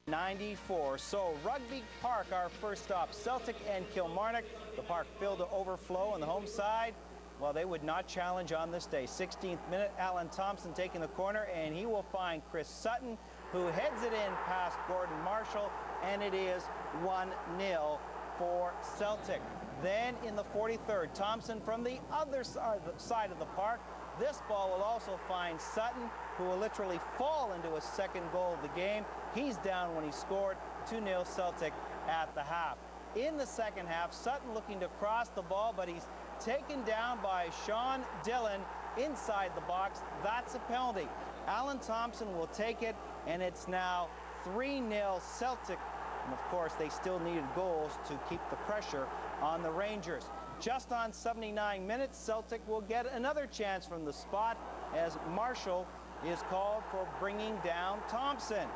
94. So Rugby Park, our first stop. Celtic and Kilmarnock. The park filled to overflow on the home side. Well, they would not challenge on this day. 16th minute, Alan Thompson taking the corner, and he will find Chris Sutton, who heads it in past Gordon Marshall, and it is 1-0 for Celtic. Then in the 43rd, Thompson from the other side of the park. This ball will also find Sutton, who will literally fall into his second goal of the game. He's down when he scored. 2-0 Celtic at the half. In the second half, Sutton looking to cross the ball, but he's taken down by Sean Dillon inside the box. That's a penalty. Alan Thompson will take it, and it's now 3-0 Celtic. And of course, they still needed goals to keep the pressure on the Rangers. Just on 79 minutes, Celtic will get another chance from the spot as Marshall is called for bringing down Thompson.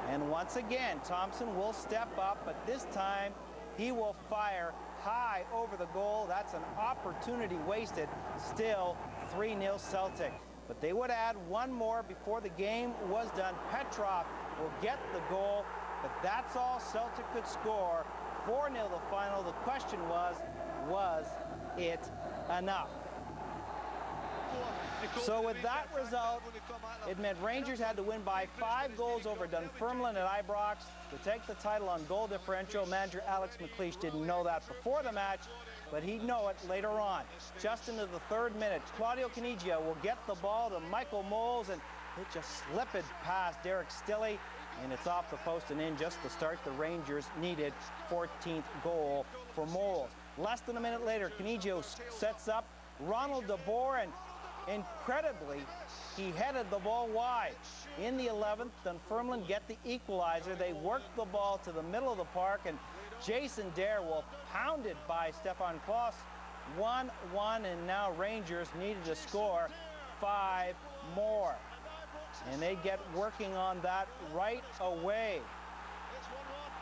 And once again, Thompson will step up, but this time he will fire high over the goal. That's an opportunity wasted. Still 3-0 Celtic. But they would add one more before the game was done. Petrov will get the goal, but that's all Celtic could score. 4-0 the final. The question was it enough? So with that result, it meant Rangers had to win by 5 goals over Dunfermline at Ibrox to take the title on goal differential. Manager Alex McLeish didn't know that before the match, but he'd know it later on. Just into the 3rd minute, Claudio Canigia will get the ball to Michael Moles, and it just slipped past Derek Stilley, and it's off the post and in just to start. The Rangers needed 14th goal for Moles. Less than a minute later, Canigia sets up Ronald DeBoer, and incredibly, he headed the ball wide. In the 11th, Dunfermline get the equalizer. They work the ball to the middle of the park, and Jason Dare will pound it by Stefan Kloss. 1-1, and now Rangers needed to score 5 more. And they get working on that right away.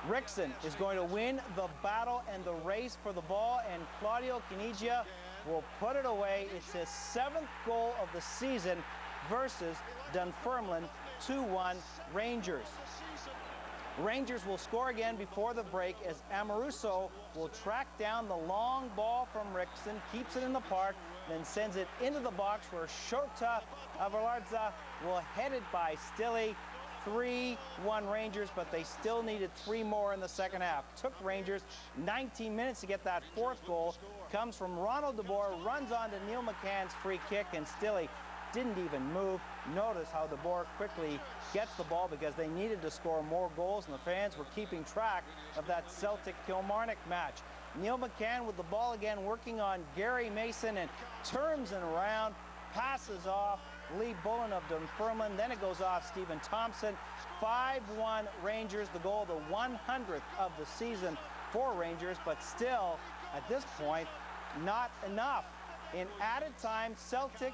Rickson is going to win the battle and the race for the ball, and Claudio Canigia will put it away. It's his 7th goal of the season versus Dunfermline. 2-1 Rangers. Rangers will score again before the break as Amoruso will track down the long ball from Rickson, keeps it in the park, then sends it into the box where Shota Avalarza will head it by Stilley. 3-1 Rangers, but they still needed 3 more in the second half. Took Rangers 19 minutes to get that 4th goal. Comes from Ronald DeBoer, runs on to Neil McCann's free kick, and Stilley didn't even move. Notice how DeBoer quickly gets the ball because they needed to score more goals, and the fans were keeping track of that Celtic-Kilmarnock match. Neil McCann with the ball again, working on Gary Mason, and turns and around, passes off Lee Bullen of Dunfermline. Then it goes off Stephen Thompson. 5-1 Rangers, the goal, the 100th of the season for Rangers, but still, at this point, not enough. In added time, Celtic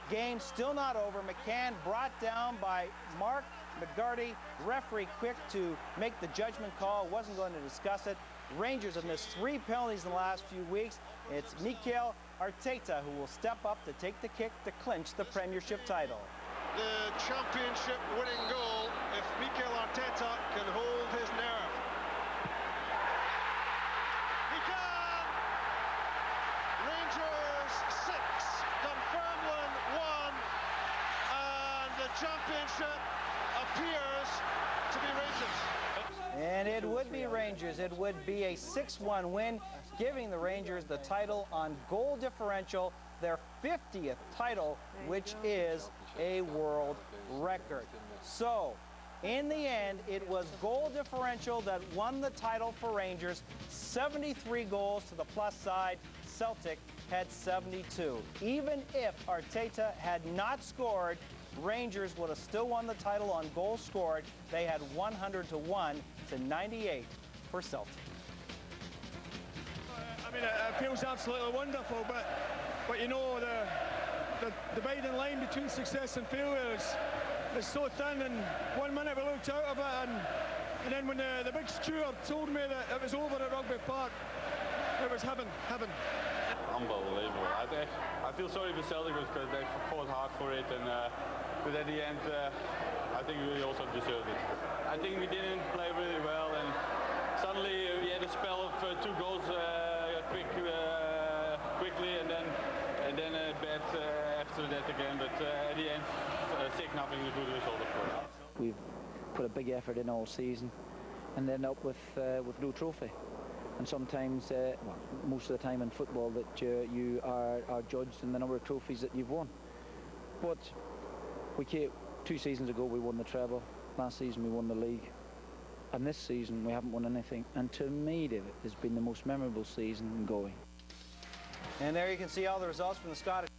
game still not over. McCann brought down by Mark McGarty. Referee quick to make the judgment call. Wasn't going to discuss it. Rangers have missed 3 penalties in the last few weeks. It's Mikel Arteta who will step up to take the kick to clinch the Premiership title. The championship winning goal if Mikel Arteta can hold his nerve. He can! Rangers 6, Dunfermline 1, and the championship appears to be Rangers. And it would be Rangers. It would be a 6-1 win, giving the Rangers the title on goal differential, their 50th title, which is a world record. So, in the end, it was goal differential that won the title for Rangers. 73 goals to the plus side. Celtic had 72. Even if Arteta had not scored, Rangers would have still won the title on goals scored. They had 100-1 to 98 for Celtic. I mean, it feels absolutely wonderful, but you know, the dividing line between success and failure is so thin, and 1 minute we looked out of it, and then when the big steward told me that it was over at Rugby Park, it was heaven. Unbelievable. I feel sorry for Celtic because they fought hard for it, and but at the end, I think we also deserved it. I think we didn't play really well, and suddenly we had a spell of 2 goals quickly, and then a bad after that again. But at the end, 6-0 is a good result, of course. We've put a big effort in all season, and end up with no trophy. And sometimes, well, most of the time in football, that you are judged in the number of trophies that you've won. But we came 2 seasons ago, we won the treble. Last season we won the league, and this season we haven't won anything. And to me, David, it's been the most memorable season going. And there you can see all the results from the Scottish